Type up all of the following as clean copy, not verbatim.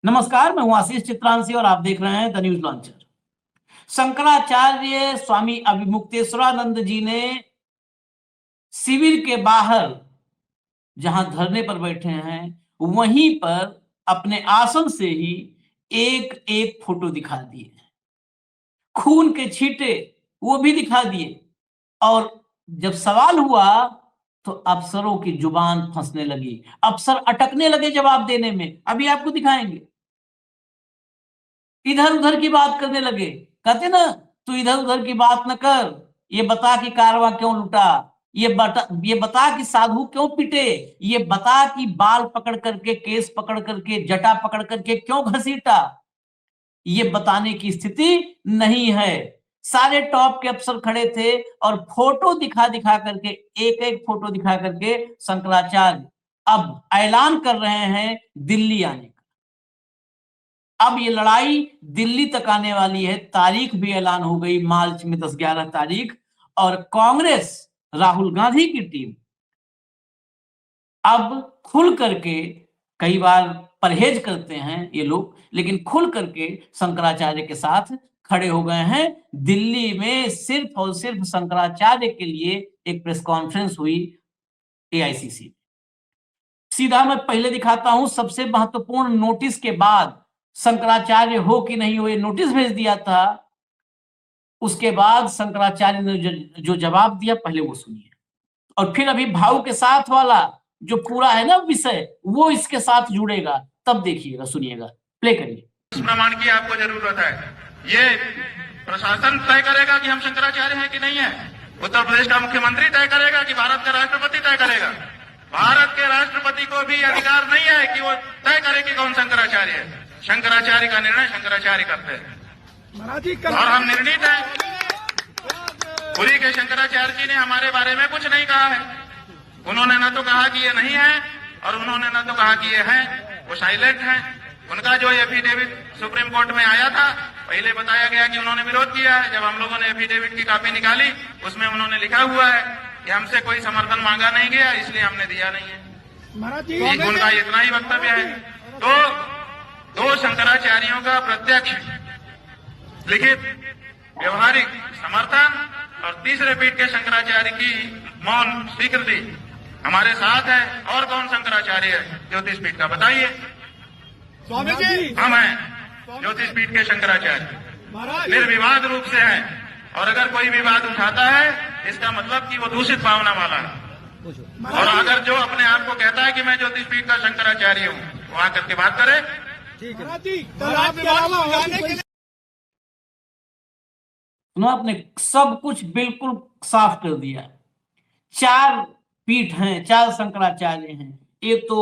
नमस्कार, मैं हूं आशीष चित्रांशी और आप देख रहे हैं the news launcher. Shankaracharya Swami Avimukteshwaranand जी ने शिविर के बाहर जहां धरने पर बैठे हैं वहीं पर अपने आसन से ही एक एक फोटो दिखा दिए, खून के छींटे वो भी दिखा दिए। और जब सवाल हुआ तो अफसरों की जुबान फंसने लगी, अफसर अटकने लगे जवाब देने में। अभी आपको दिखाएंगे। इधर उधर की बात करने लगे, कहते ना तू इधर उधर की बात न कर, ये बता कि कारवा क्यों लुटा, ये बता कि साधु क्यों पिटे, ये बता कि बाल पकड़ करके, केस पकड़ करके, जटा पकड़ करके क्यों घसीटा। ये बताने की स्थिति नहीं है। सारे टॉप के अफसर खड़े थे और फोटो दिखा दिखा करके, एक एक फोटो दिखा करके शंकराचार्य अब ऐलान कर रहे हैं दिल्ली आने का। अब ये लड़ाई दिल्ली तक आने वाली है। तारीख भी ऐलान हो गई मार्च में 10-11 तारीख। और कांग्रेस, राहुल गांधी की टीम अब खुल करके, कई बार परहेज करते हैं ये लोग, लेकिन खुल करके शंकराचार्य के साथ खड़े हो गए हैं। दिल्ली में सिर्फ और सिर्फ शंकराचार्य के लिए एक प्रेस कॉन्फ्रेंस हुई एआईसीसी। सीधा मैं पहले दिखाता हूं, सबसे महत्वपूर्ण नोटिस के बाद शंकराचार्य हो कि नहीं हो ये नोटिस भेज दिया था। उसके बाद शंकराचार्य ने जो जवाब दिया पहले वो सुनिए, और फिर अभी भाव के साथ वाला जो पूरा है ना विषय, वो इसके साथ जुड़ेगा, तब देखिएगा, सुनिएगा। प्ले करिए। इस प्रमाण की आपको जरूरत है। ये प्रशासन तय करेगा कि हम शंकराचार्य हैं कि नहीं है। उत्तर प्रदेश का मुख्यमंत्री तय करेगा कि भारत का राष्ट्रपति तय करेगा। भारत के राष्ट्रपति को भी अधिकार नहीं है कि वो तय करे कि कौन शंकराचार्य है। शंकराचार्य का निर्णय शंकराचार्य करते हैं और हम निर्णित हैं। पुरी के शंकराचार्य जी ने हमारे बारे में कुछ नहीं कहा है। उन्होंने न तो कहा कि ये नहीं है और उन्होंने न तो कहा कि ये है। वो साइलेंट हैं। उनका जो एफिडेविट सुप्रीम कोर्ट में आया था, पहले बताया गया कि उन्होंने विरोध किया है। जब हम लोगों ने एफिडेविट की कॉपी निकाली, उसमें उन्होंने लिखा हुआ है कि हमसे कोई समर्थन मांगा नहीं गया, इसलिए हमने दिया नहीं है। एक उनका इतना ही वक्तव्य है। तो दो शंकराचार्यों का प्रत्यक्ष लिखित व्यवहारिक समर्थन और तीसरे पीठ के शंकराचार्य की मौन स्वीकृति हमारे साथ है। और कौन शंकराचार्य है ज्योतिष पीठ का, बताइए। स्वामी जी, हम हैं ज्योतिष पीठ के शंकराचार्य, निर्विवाद रूप से है। और अगर कोई विवाद उठाता है, इसका मतलब कि वो दूषित भावना वाला है। और अगर जो अपने आप को कहता है कि मैं ज्योतिष पीठ का शंकराचार्य हूँ, वो आकर के बात करे। आपने सब कुछ बिल्कुल साफ कर दिया। 4 पीठ हैं, 4 शंकराचार्य हैं। एक तो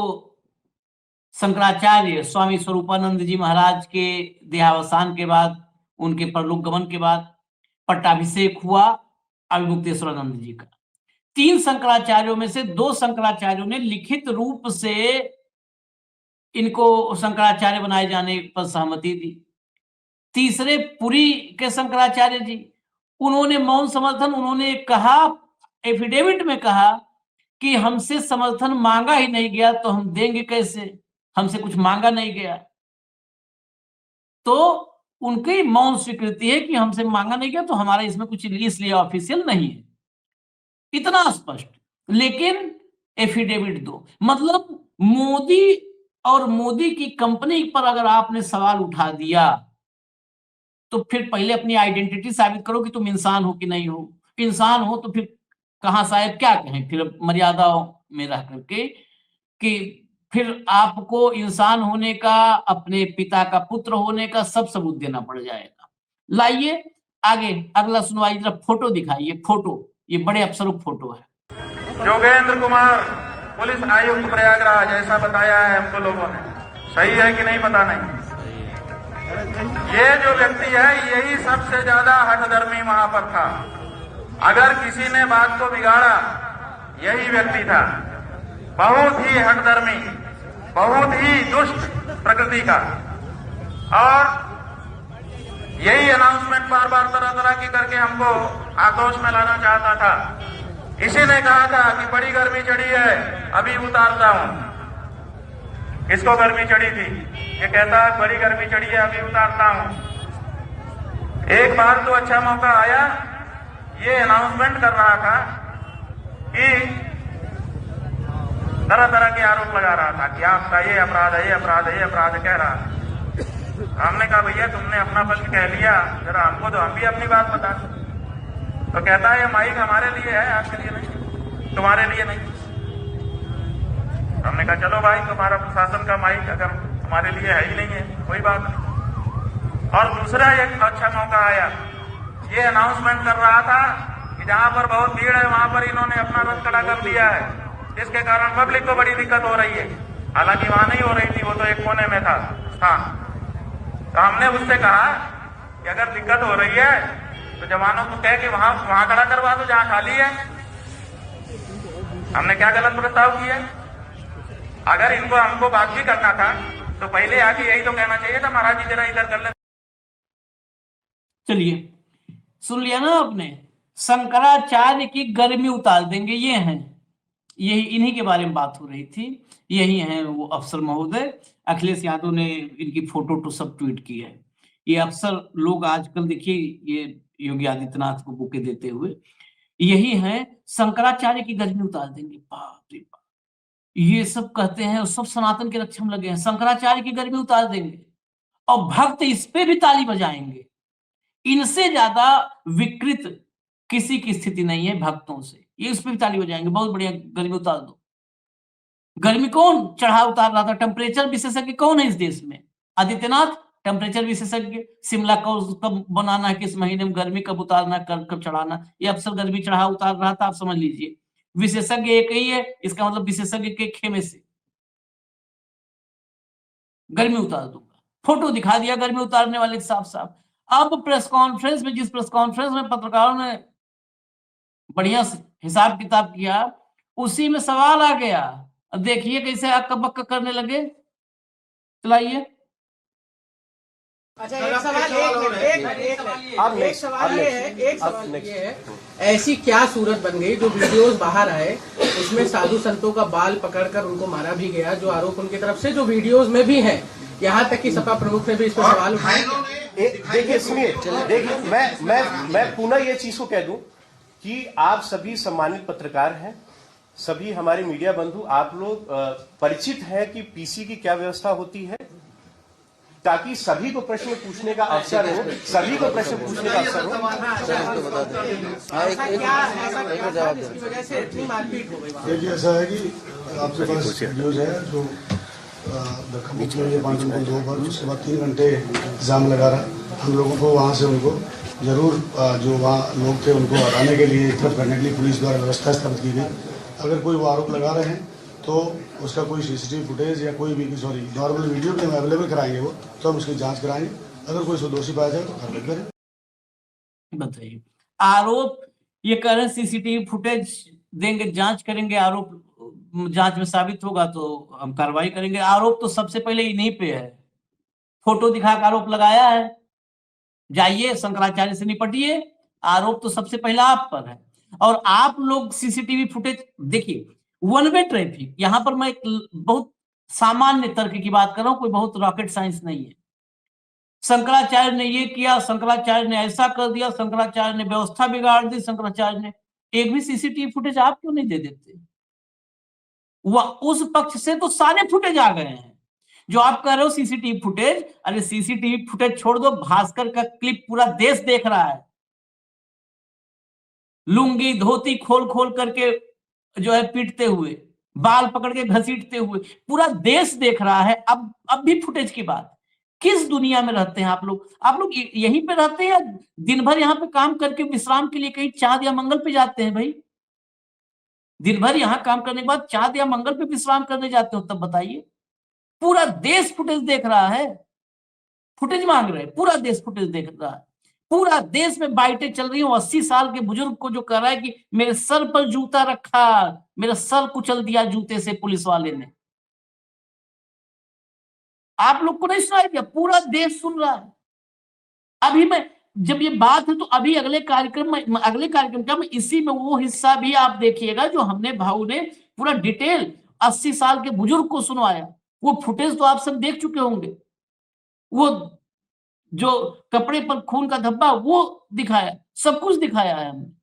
शंकराचार्य स्वामी स्वरूपानंद जी महाराज के देहावसान के बाद, उनके परलोक गमन के बाद पट्टाभिषेक हुआ अभिमुक्तेश्वरानंद जी का। 3 शंकराचार्यों में से 2 शंकराचार्यों ने लिखित रूप से इनको शंकराचार्य बनाए जाने पर सहमति दी। तीसरे पुरी के शंकराचार्य जी, उन्होंने मौन समर्थन, उन्होंने कहा, एफिडेविट में कहा कि हमसे समर्थन मांगा ही नहीं गया तो हम देंगे कैसे, हमसे कुछ मांगा नहीं गया। तो उनकी मौन स्वीकृति है कि हमसे मांगा नहीं गया, तो हमारा इसमें कुछ इसलिए ऑफिशियल नहीं है, इतना स्पष्ट। लेकिन एफिडेविट 2, मतलब मोदी और मोदी की कंपनी पर अगर आपने सवाल उठा दिया तो फिर पहले अपनी आइडेंटिटी साबित करो कि तुम इंसान हो कि नहीं हो। इंसान हो तो फिर कहां साहब क्या कहें, फिर मर्यादाओं में रह करके कि फिर आपको इंसान होने का, अपने पिता का पुत्र होने का सब सबूत देना पड़ जाएगा। लाइए आगे अगला सुनवाई, जरा फोटो दिखाइए। फोटो, ये बड़े अफसरों की फोटो है। योगेंद्र कुमार, पुलिस आयुक्त प्रयागराज, ऐसा बताया है हमको लोगों ने। सही है कि नहीं पता नहीं। ये जो व्यक्ति है यही सबसे ज्यादा हठधर्मी वहां पर था। अगर किसी ने बात को बिगाड़ा, यही व्यक्ति था। बहुत ही हठधर्मी, बहुत ही दुष्ट प्रकृति का। और यही अनाउंसमेंट बार बार तरह तरह की करके हमको आक्रोश में लाना चाहता था। इसी ने कहा था कि बड़ी गर्मी चढ़ी है, अभी उतारता हूं। किसको गर्मी चढ़ी थी? ये कहता है बड़ी गर्मी चढ़ी है अभी उतारता हूं। एक बार तो अच्छा मौका आया, ये अनाउंसमेंट कर रहा था कि तरह तरह के आरोप लगा रहा था कि आपका ये अपराध है, ये अपराध है, ये अपराध है, कह रहा था। हमने कहा भैया तुमने अपना पक्ष कह लिया, जरा हमको तो हम भी अपनी बात बता। तो कहता है ये माइक हमारे लिए है, आपके लिए नहीं, तुम्हारे लिए नहीं। हमने कहा चलो भाई तुम्हारा प्रशासन का माइक अगर हमारे लिए है ही नहीं है, कोई बात नहीं। और दूसरा एक अच्छा मौका आया, ये अनाउंसमेंट कर रहा था कि जहां पर बहुत भीड़ है वहां पर इन्होंने अपना रथ खड़ा कर दिया है, जिसके कारण पब्लिक को बड़ी दिक्कत हो रही है। हालांकि वहां नहीं हो रही थी, वो तो एक कोने में था स्थान। तो हमने उससे कहा कि अगर दिक्कत हो रही है तो जवानों को कह कि वहां खड़ा करवा दो जहां खाली है। हमने क्या गलत प्रस्ताव किया? अगर इनको हमको बात भी करना था तो पहले आके यही तो कहना चाहिए था, महाराज जी जरा इधर कर ले। चलिए, सुन लिया ना आपने, शंकराचार्य की गर्मी उतार देंगे, ये हैं, यही इन्हीं के बारे में बात हो रही थी। यही हैं वो अफसर महोदय। अखिलेश यादव ने इनकी फोटो तो सब ट्वीट की है। ये अफसर लोग आजकल देखिए ये योगी आदित्यनाथ को बुके देते हुए, यही हैं शंकराचार्य की गर्मी उतार देंगे। बाप रे बाप, ये सब कहते हैं और सब सनातन के रक्षा में लगे हैं, शंकराचार्य की गर्मी उतार देंगे और भक्त इस पे भी ताली बजाएंगे। इनसे ज्यादा विकृत किसी की स्थिति नहीं है भक्तों से, ये उस पर भी ताली बजाएंगे, बहुत बढ़िया, गर्मी उतार दो। गर्मी कौन चढ़ा उतार रहा था? टेम्परेचर विशेषज्ञ कौन है इस देश में? आदित्यनाथ टेम्परेचर विशेषज्ञ। शिमला कब बनाना है, किस महीने में गर्मी कब उतारना, कब चढ़ाना, ये अफसर गर्मी चढ़ा उतार रहा था। आप समझ लीजिए, विशेषज्ञ एक ही है, इसका मतलब विशेषज्ञ के खेमे से गर्मी उतार दूंगा। फोटो दिखा दिया गर्मी उतारने वाले साफ साफ। अब प्रेस कॉन्फ्रेंस में, जिस प्रेस कॉन्फ्रेंस में पत्रकारों ने बढ़िया से हिसाब किताब किया, उसी में सवाल आ गया। अब देखिए कैसे अक्का बक्का करने लगे। चलाइए। अच्छा, एक सवाल ये है, ऐसी क्या सूरत बन गई जो वीडियोस बाहर आए उसमें साधु संतों का बाल पकड़कर उनको मारा भी गया, जो आरोप उनकी तरफ से जो वीडियोस में भी है, यहाँ तक कि सपा प्रमुख ने भी इस पर सवाल उठाए। देखिए सुनिए, देखिए मैं पुनः ये चीज को कह दूं कि आप सभी सम्मानित पत्रकार हैं, सभी हमारे मीडिया बंधु, आप लोग परिचित हैं कि पीसी की क्या व्यवस्था होती है, ताकि सभी को प्रश्न पूछने का अवसर हो, सभी को प्रश्न पूछने का अवसर हो। देखिए ऐसा है कि आपके पास न्यूज है जो दखन में 5 घंटे 2 बार, उसके बाद 3 घंटे एग्जाम लगा रहा। हम लोगों को वहाँ से उनको जरूर जो वहाँ लोग थे उनको हटाने के लिए, तरफ करने के लिए पुलिस द्वारा व्यवस्था स्थापित की गई। अगर कोई वो आरोप लगा रहे हैं तो उसका कोई सीसीटीवी फुटेज या कोई भी नॉर्मल वीडियो भी हम अवेलेबल कराएंगे, वो तो हम उसकी जांच कराएंगे। अगर कोई उसको दोषी पाया जाए तो कार्रवाई करें। बताइए, आरोप ये कह रहे हैं सीसीटीवी फुटेज देंगे, जांच करेंगे, आरोप जांच में साबित होगा तो हम कार्रवाई करेंगे। आरोप तो सबसे पहले इन्हीं पे है, फोटो दिखाकर आरोप लगाया है, जाइए शंकराचार्य से निपटिए। आरोप तो सबसे पहला आप पर है। और आप लोग सीसीटीवी फुटेज देखिए, वन वे ट्रैफिक, यहां पर मैं एक बहुत सामान्य तर्क की बात कर रहा हूं, कोई बहुत रॉकेट साइंस नहीं है। शंकराचार्य ने ये किया, शंकराचार्य ने ऐसा कर दिया, शंकराचार्य ने व्यवस्था बिगाड़ दी, शंकराचार्य ने, एक भी सीसीटीवी फुटेज आप क्यों नहीं दे देते? उस पक्ष से तो सारे फुटेज आ गए हैं। जो आप कह रहे हो सीसीटीवी फुटेज, अरे सीसीटीवी फुटेज छोड़ दो, भास्कर का क्लिप पूरा देश देख रहा है, लुंगी धोती खोल खोल करके जो है पीटते हुए, बाल पकड़ के घसीटते हुए, पूरा देश देख रहा है। अब भी फुटेज की बात। किस दुनिया में रहते हैं आप लोग? आप लोग यहीं पे रहते हैं या दिन भर यहाँ पे काम करके विश्राम के लिए कहीं चांद या मंगल पे जाते हैं? भाई दिन भर यहाँ काम करने के बाद चांद या मंगल पे विश्राम करने जाते हो, तब बताइए। पूरा देश फुटेज देख रहा है, फुटेज मांग रहे हैं, पूरा देश फुटेज देख रहा है। पूरा देश में बाइटें चल रही हैं। 80 साल के बुजुर्ग को जो कह रहा है कि मेरे सर पर जूता रखा, मेरा सर कुचल दिया जूते से पुलिस वाले ने। आप लोग को नहीं सुनाई दिया? पूरा देश सुन रहा है। अभी मैं जब ये बात है तो अभी अगले कार्यक्रम का मैं इसी में वो हिस्सा भी आप देखिएगा जो हमने भाऊ ने पूरा डिटेल 80 साल के बुजुर्ग को सुनवाया। वो फुटेज तो आप सब देख चुके होंगे। वो जो कपड़े पर खून का धब्बा वो दिखाया, सब कुछ दिखाया है हमने।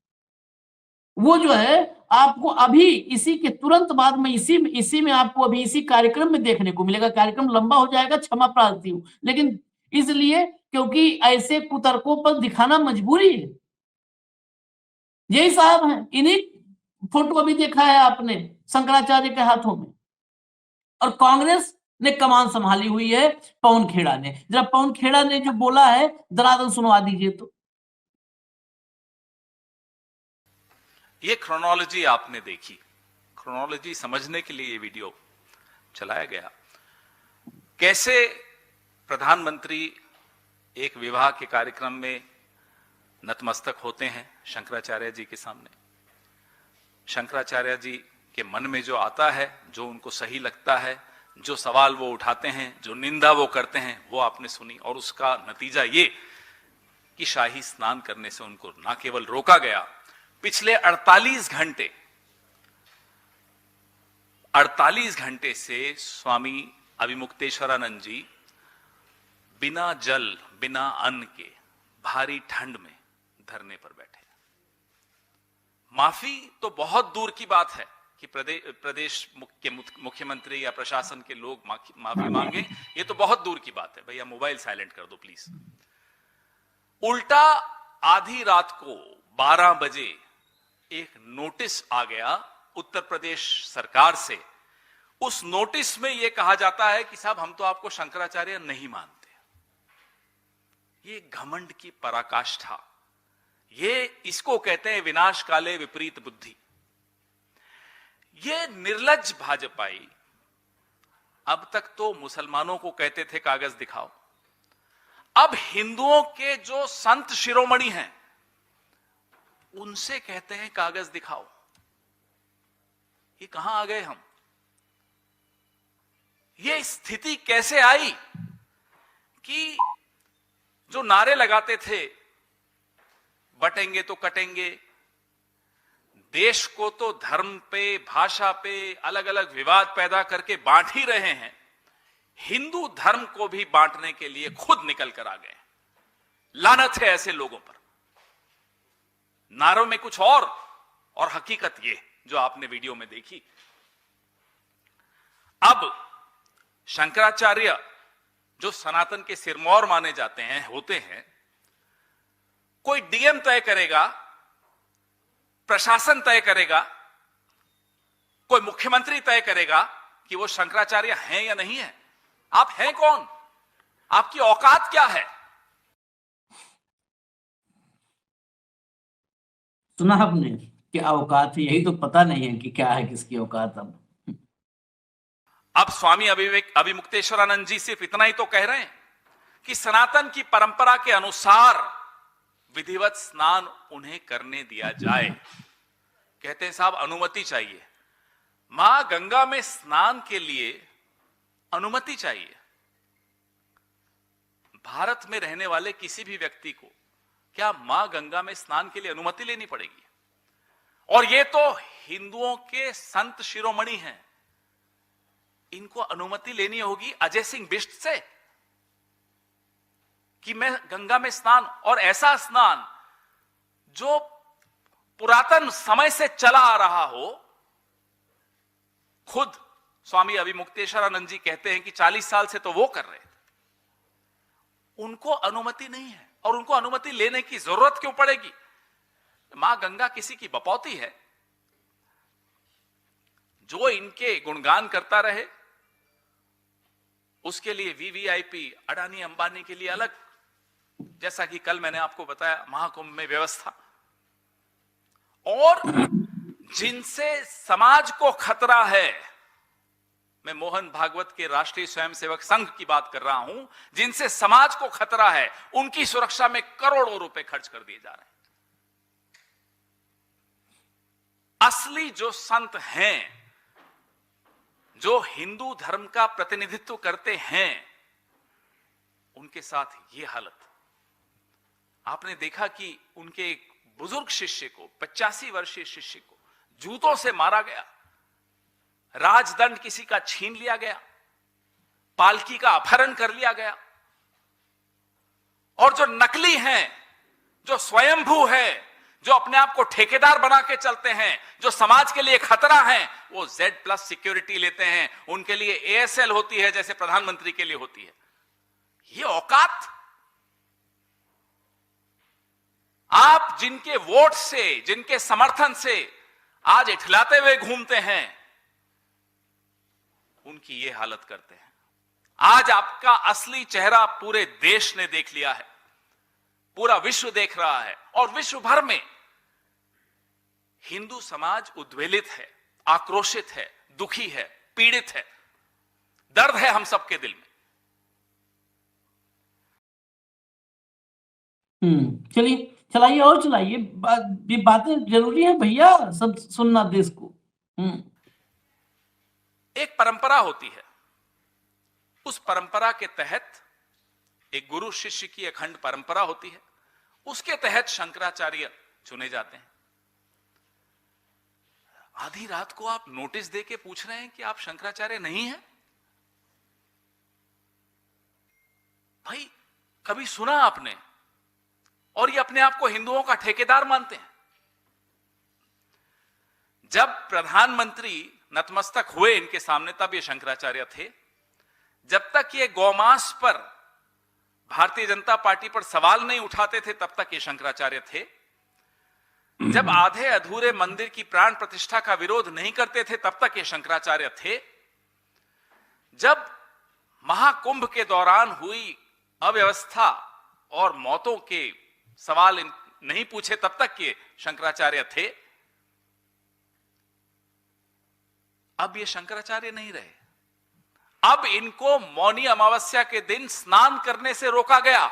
वो जो है आपको अभी इसी के तुरंत बाद में इसी में आपको अभी इसी कार्यक्रम में देखने को मिलेगा। कार्यक्रम लंबा हो जाएगा, क्षमा प्रार्थी हूं, लेकिन इसलिए क्योंकि ऐसे कुतर्कों पर दिखाना मजबूरी है। यही साहब हैं, इन्हीं फोटो अभी देखा है आपने शंकराचार्य के हाथों में, और कांग्रेस ने कमान संभाली हुई है पवन खेड़ा ने। जरा पवन खेड़ा ने जो बोला है दरादर सुनवा दीजिए तो। ये क्रोनोलॉजी आपने देखी, क्रोनोलॉजी समझने के लिए ये वीडियो चलाया गया। कैसे प्रधानमंत्री एक विवाह के कार्यक्रम में नतमस्तक होते हैं शंकराचार्य जी के सामने। शंकराचार्य जी के मन में जो आता है, जो उनको सही लगता है, जो सवाल वो उठाते हैं, जो निंदा वो करते हैं, वो आपने सुनी। और उसका नतीजा ये कि शाही स्नान करने से उनको न केवल रोका गया, पिछले 48 घंटे से स्वामी अभिमुक्तेश्वरानंद जी बिना जल बिना अन्न के भारी ठंड में धरने पर बैठे। माफी तो बहुत दूर की बात है कि प्रदेश के मुख्यमंत्री या प्रशासन के लोग माफी मांगे, ये तो बहुत दूर की बात है। भैया मोबाइल साइलेंट कर दो प्लीज। उल्टा आधी रात को 12 बजे एक नोटिस आ गया उत्तर प्रदेश सरकार से। उस नोटिस में यह कहा जाता है कि साहब हम तो आपको शंकराचार्य नहीं मानते। ये घमंड की पराकाष्ठा, ये इसको कहते हैं विनाश काले विपरीत बुद्धि। ये निर्लज्ज भाजपाई अब तक तो मुसलमानों को कहते थे कागज दिखाओ, अब हिंदुओं के जो संत शिरोमणि हैं उनसे कहते हैं कागज दिखाओ। ये कहां आ गए हम? ये स्थिति कैसे आई कि जो नारे लगाते थे बटेंगे तो कटेंगे, देश को तो धर्म पे, भाषा पे अलग अलग विवाद पैदा करके बांट ही रहे हैं, हिंदू धर्म को भी बांटने के लिए खुद निकल कर आ गए। लानत है ऐसे लोगों पर। नारों में कुछ और हकीकत ये जो आपने वीडियो में देखी। अब शंकराचार्य जो सनातन के सिरमौर माने जाते हैं, होते हैं, कोई डीएम तय करेगा, प्रशासन तय करेगा, कोई मुख्यमंत्री तय करेगा कि वो शंकराचार्य हैं या नहीं है। आप हैं कौन? आपकी औकात क्या है? सुना आपने क्या औकात है? यही तो पता नहीं है कि क्या है किसकी औकात। अब स्वामी अभिमुक्तेश्वरानंद जी सिर्फ इतना ही तो कह रहे हैं कि सनातन की परंपरा के अनुसार विधिवत स्नान उन्हें करने दिया जाए। कहते हैं साहब अनुमति चाहिए। मां गंगा में स्नान के लिए अनुमति चाहिए। भारत में रहने वाले किसी भी व्यक्ति को क्या मां गंगा में स्नान के लिए अनुमति लेनी पड़ेगी? और ये तो हिंदुओं के संत शिरोमणि हैं, इनको अनुमति लेनी होगी अजय सिंह बिष्ट से कि मैं गंगा में स्नान, और ऐसा स्नान जो पुरातन समय से चला आ रहा हो। खुद स्वामी अभिमुक्तेश्वरानंद जी कहते हैं कि 40 साल से तो वो कर रहे थे, उनको अनुमति नहीं है। और उनको अनुमति लेने की जरूरत क्यों पड़ेगी? मां गंगा किसी की बपौती है? जो इनके गुणगान करता रहे उसके लिए वीवीआईपी, अडानी अंबानी के लिए अलग, जैसा कि कल मैंने आपको बताया महाकुंभ में व्यवस्था। और जिनसे समाज को खतरा है, मैं मोहन भागवत के राष्ट्रीय स्वयंसेवक संघ की बात कर रहा हूं, जिनसे समाज को खतरा है, उनकी सुरक्षा में करोड़ों रुपए खर्च कर दिए जा रहे हैं। असली जो संत हैं, जो हिंदू धर्म का प्रतिनिधित्व करते हैं, उनके साथ ये हालत। आपने देखा कि उनके एक बुजुर्ग शिष्य को, 85 वर्षीय शिष्य को जूतों से मारा गया, राजदंड किसी का छीन लिया गया, पालकी का अपहरण कर लिया गया। और जो नकली हैं, जो स्वयंभू है, जो अपने आप को ठेकेदार बना के चलते हैं, जो समाज के लिए खतरा हैं, वो Z+ सिक्योरिटी लेते हैं। उनके लिए ASL होती है जैसे प्रधानमंत्री के लिए होती है। ये औकात आप जिनके वोट से, जिनके समर्थन से आज इठलाते हुए घूमते हैं, उनकी ये हालत करते हैं। आज आपका असली चेहरा पूरे देश ने देख लिया है, पूरा विश्व देख रहा है, और विश्व भर में हिंदू समाज उद्वेलित है, आक्रोशित है, दुखी है, पीड़ित है। दर्द है हम सबके दिल में। चलिए, चलाइए और चलाइए। ये बातें जरूरी है भैया, सब सुनना देश को। एक परंपरा होती है, उस परंपरा के तहत एक गुरु शिष्य की अखंड परंपरा होती है, उसके तहत शंकराचार्य चुने जाते हैं। आधी रात को आप नोटिस देके पूछ रहे हैं कि आप शंकराचार्य नहीं हैं? भाई, कभी सुना आपने? और ये अपने आप को हिंदुओं का ठेकेदार मानते हैं। जब प्रधानमंत्री नतमस्तक हुए इनके सामने, तब ये शंकराचार्य थे। जब तक ये गौमांस पर, भारतीय जनता पार्टी पर सवाल नहीं उठाते थे, तब तक ये शंकराचार्य थे। जब आधे अधूरे मंदिर की प्राण प्रतिष्ठा का विरोध नहीं करते थे, तब तक ये शंकराचार्य थे। जब महाकुंभ के दौरान हुई अव्यवस्था और मौतों के सवाल नहीं पूछे, तब तक ये शंकराचार्य थे। अब ये शंकराचार्य नहीं रहे। अब इनको मौनी अमावस्या के दिन स्नान करने से रोका गया,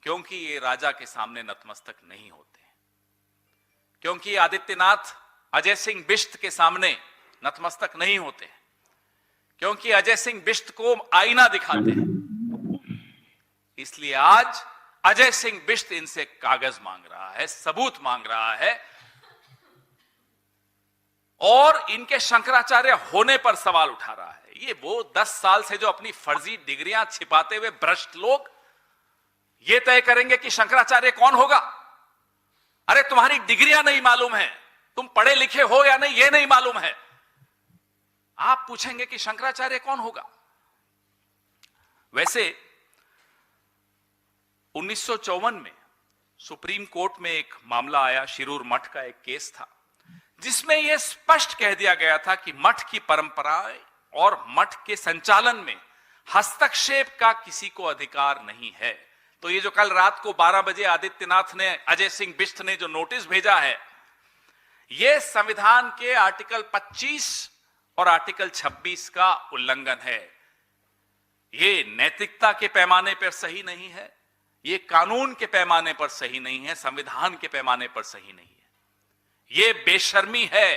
क्योंकि ये राजा के सामने नतमस्तक नहीं होते, क्योंकि आदित्यनाथ अजय सिंह बिष्ट के सामने नतमस्तक नहीं होते, क्योंकि अजय सिंह बिष्ट को आईना दिखाते हैं। इसलिए आज अजय सिंह बिष्ट इनसे कागज मांग रहा है, सबूत मांग रहा है, और इनके शंकराचार्य होने पर सवाल उठा रहा है। ये वो 10 साल से जो अपनी फर्जी डिग्रियां छिपाते हुए भ्रष्ट लोग ये तय करेंगे कि शंकराचार्य कौन होगा। अरे तुम्हारी डिग्रियां नहीं मालूम है, तुम पढ़े लिखे हो या नहीं ये नहीं मालूम है, आप पूछेंगे कि शंकराचार्य कौन होगा। वैसे 1954 में सुप्रीम कोर्ट में एक मामला आया, शिरूर मठ का एक केस था, जिसमें यह स्पष्ट कह दिया गया था कि मठ की परंपराएं और मठ के संचालन में हस्तक्षेप का किसी को अधिकार नहीं है। तो ये जो कल रात को 12 बजे आदित्यनाथ ने, अजय सिंह बिष्ट ने जो नोटिस भेजा है, यह संविधान के आर्टिकल 25 और आर्टिकल 26 का उल्लंघन है। ये नैतिकता के पैमाने पर सही नहीं है, ये कानून के पैमाने पर सही नहीं है, संविधान के पैमाने पर सही नहीं है। ये बेशर्मी है,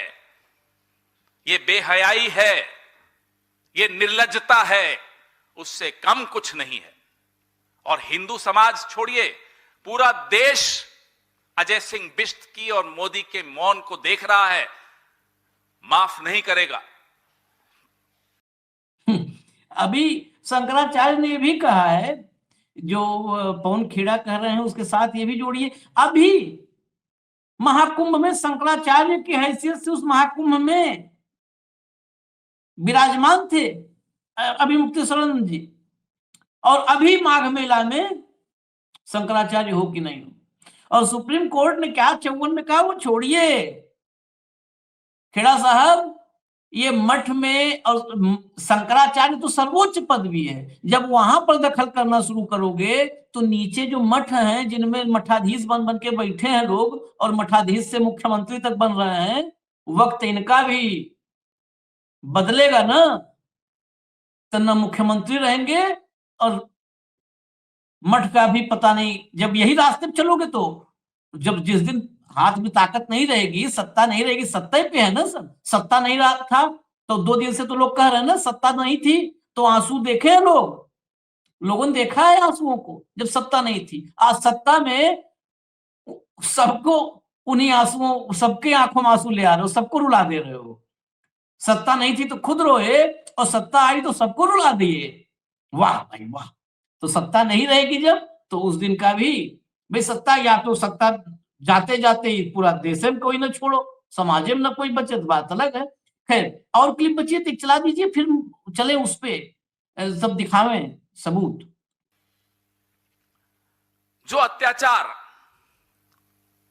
ये बेहयाई है, ये निर्लज्जता है, उससे कम कुछ नहीं है। और हिंदू समाज छोड़िए, पूरा देश अजय सिंह बिष्ट की और मोदी के मौन को देख रहा है, माफ नहीं करेगा। अभी शंकराचार्य ने भी कहा है, जो पवन खेड़ा कह रहे हैं उसके साथ ये भी जोड़िए, अभी महाकुंभ में शंकराचार्य की हैसियत से उस महाकुंभ में विराजमान थे अभिमुक्तेश्वरानंद जी, और अभी माघ मेला में शंकराचार्य हो कि नहीं हो। और सुप्रीम कोर्ट ने क्या 54 में कहा, वो छोड़िए खेड़ा साहब, ये मठ में, और शंकराचार्य तो सर्वोच्च पदवी है, जब वहां पर दखल करना शुरू करोगे तो नीचे जो मठ हैं, जिनमें मठाधीश बन के बैठे हैं लोग, और मठाधीश से मुख्यमंत्री तक बन रहे हैं, वक्त इनका भी बदलेगा ना, तो न मुख्यमंत्री रहेंगे और मठ का भी पता नहीं। जब यही रास्ते पे चलोगे तो जब जिस दिन हाथ में ताकत नहीं रहेगी, सत्ता नहीं रहेगी, सत्ता पे है ना सब, सत्ता नहीं रहा था तो 2 दिन से तो लोग कह रहे हैं ना सत्ता नहीं थी, तो आंसू देखे हैं लोगों ने देखा है आंसुओं को, जब सत्ता नहीं थी। आज सत्ता में सबको उन्हीं आंसुओं, सबके आंखों में आंसू ले आ रहे हो, सबको रुला दे रहे हो। सत्ता नहीं थी तो खुद रोए, और सत्ता आई तो सबको रुला दिए। वाह भाई वाह, तो सत्ता नहीं रहेगी जब, तो उस दिन का भी भाई सत्ता, या तो सत्ता जाते जाते ही पूरा देश में कोई ना छोड़ो, समाज में ना कोई बचे, तो बात अलग है। खैर, और क्लिप बची है तो चला दीजिए, फिर चले उस पे सब दिखावे सबूत। जो अत्याचार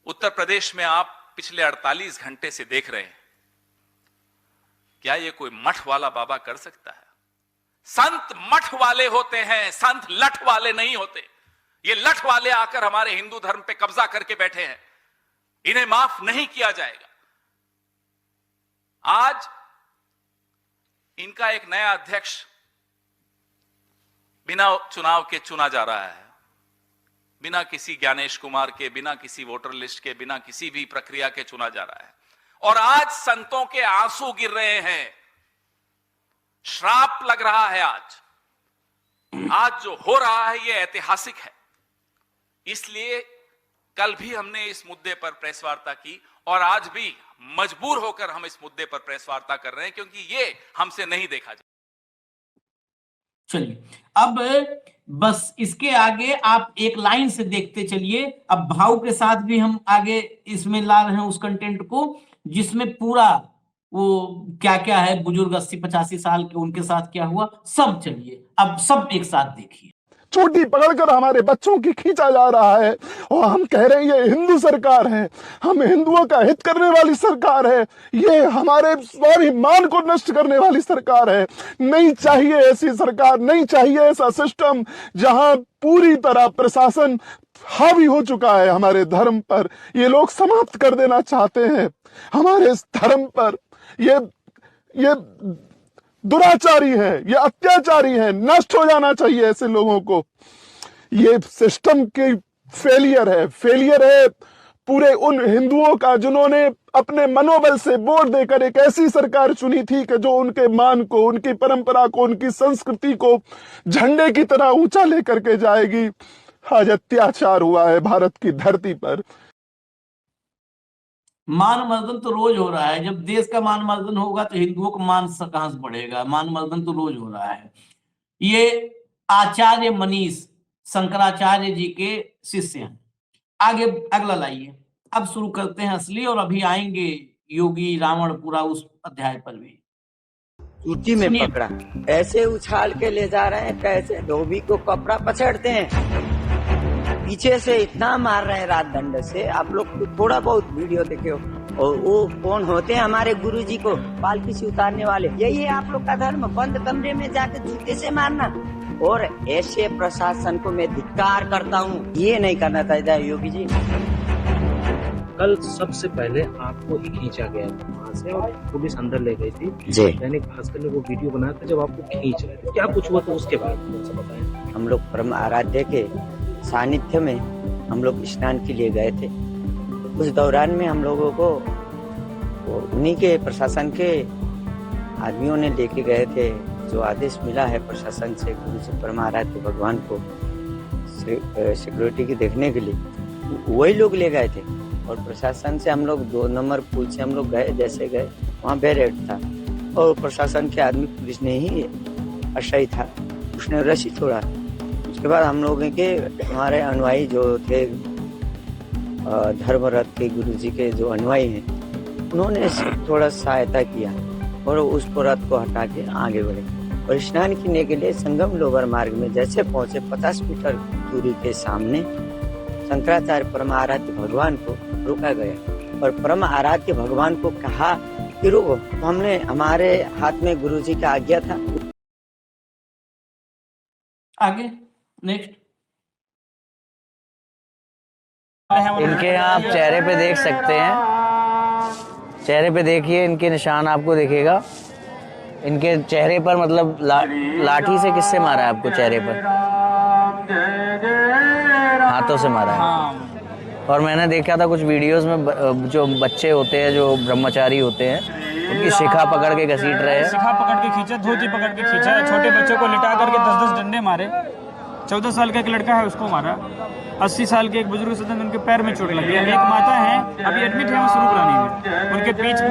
उत्तर प्रदेश में आप पिछले 48 घंटे से देख रहे हैं, क्या ये कोई मठ वाला बाबा कर सकता है? संत मठ वाले होते हैं, संत लठ वाले नहीं होते। ये लठ वाले आकर हमारे हिंदू धर्म पे कब्जा करके बैठे हैं, इन्हें माफ नहीं किया जाएगा। आज इनका एक नया अध्यक्ष बिना चुनाव के चुना जा रहा है, बिना किसी ज्ञानेश कुमार के, बिना किसी वोटर लिस्ट के, बिना किसी भी प्रक्रिया के चुना जा रहा है। और आज संतों के आंसू गिर रहे हैं, श्राप लग रहा है। आज जो हो रहा है ये ऐतिहासिक है। इसलिए कल भी हमने इस मुद्दे पर प्रेस वार्ता की और आज भी मजबूर होकर हम इस मुद्दे पर प्रेस वार्ता कर रहे हैं, क्योंकि ये हमसे नहीं देखा जाए। चलिए, अब बस इसके आगे आप एक लाइन से देखते चलिए। अब भाव के साथ भी हम आगे इसमें ला रहे हैं उस कंटेंट को, जिसमें पूरा वो क्या क्या है, बुजुर्ग 80-85 साल के, उनके साथ क्या हुआ, सब। चलिए अब सब एक साथ देखिए। चोटी पकड़कर हमारे बच्चों की खींचा जा रहा है और हम कह रहे हैं ये हिंदू सरकार है, हम हिंदुओं का हित करने वाली सरकार है, ये हमारे स्वाभिमान को नष्ट करने वाली सरकार है। नहीं चाहिए ऐसी सरकार, नहीं चाहिए ऐसा सिस्टम जहां पूरी तरह प्रशासन हावी हो चुका है हमारे धर्म पर। ये लोग समाप्त कर देना चाहते हैं हमारे इस धर्म पर। ये दुराचारी है, ये अत्याचारी है, नष्ट हो जाना चाहिए ऐसे लोगों को। ये सिस्टम की फेलियर है पूरे उन हिंदुओं का जिन्होंने अपने मनोबल से वोट देकर एक ऐसी सरकार चुनी थी कि जो उनके मान को, उनकी परंपरा को, उनकी संस्कृति को झंडे की तरह ऊंचा लेकर के जाएगी। आज अत्याचार हुआ है भारत की धरती पर। मान मर्दन तो रोज हो रहा है। जब देश का मान मर्दन होगा तो हिंदुओं का मान कहां से बढ़ेगा? मान मर्दन तो रोज हो रहा है। ये आचार्य मनीष शंकराचार्य जी के शिष्य हैं। आगे अगला लाइए। अब शुरू करते हैं असली, और अभी आएंगे योगी रावण पूरा उस अध्याय पर भी। सूची में पकड़ा, ऐसे उछाल के ले जा रहे हैं, कैसे धोबी को कपड़ा पछाड़ते हैं, पीछे से इतना मार रहे हैं रात दंड से। आप लोग तो थोड़ा बहुत वीडियो देखे हो। और वो कौन होते हैं? हमारे गुरुजी को पालकी से उतारने वाले। यही है आप लोग का धर्म, बंद कमरे में जाकर जूते से मारना। और ऐसे प्रशासन को मैं धिक्कार करता हूँ, ये नहीं करना चाहिए योगी जी। कल सबसे पहले आपको ही खींचा गया था वहाँ से और पुलिस अंदर ले गई थी जी। दैनिक भास्कर ने वो वीडियो बनाया था जब आपको खींच रहे थे। क्या कुछ हुआ तो उसके बारे में बताएं। हम लोग परम आराध्य के सानिध्य में हम लोग स्नान के लिए गए थे। उस दौरान में हम लोगों को उन्हीं के प्रशासन के आदमियों ने लेके गए थे। जो आदेश मिला है प्रशासन से, गुरु से, परम आराध्य भगवान को सिक्योरिटी की देखने के लिए, वही लोग ले गए थे। और प्रशासन से हम लोग 2 नंबर पुल से हम लोग गए। जैसे गए वहाँ बैरियर था और प्रशासन के आदमी पुलिस ने ही आश्रय था, उसने रस्सी छोड़ा। उसके बाद हम लोगों के हमारे अनुयायी जो थे, धर्मरथ के गुरुजी के जो अनुयायी हैं, उन्होंने थोड़ा सहायता किया और उस रथ को हटा के आगे बढ़े। और स्नान करने के लिए संगम लोबर मार्ग में जैसे पहुंचे, 50 मीटर दूरी के सामने शंकराचार्य परम आराध्य भगवान को रोका गया। और परम आराध्य भगवान को कहा कि रुको। तो हमने, हमारे हाथ में गुरुजी का आज्ञा था। आगे नेक्स्ट। इनके आप चेहरे पे देख सकते हैं, चेहरे पे देखिए, इनके निशान आपको दिखेगा। इनके चेहरे पर मतलब लाठी से किससे मारा है आपको? चेहरे पर हाथों से मारा है। और मैंने देखा था कुछ वीडियोस में जो बच्चे होते हैं, जो ब्रह्मचारी होते हैं, उनकी शिखा पकड़ के घसीट रहे हैं। शिखा पकड़ के खींचा, धोती पकड़ के खींचा, छोटे बच्चों को लिटा करके 10-10 डंडे मारे। 14 साल का एक लड़का है, उसको मारा। 80 साल के एक बुजुर्ग सदन, उनके पैर में चोट लगी। एक माता है, अभी एडमिट है स्वरूप रानी में, उनके पीठ में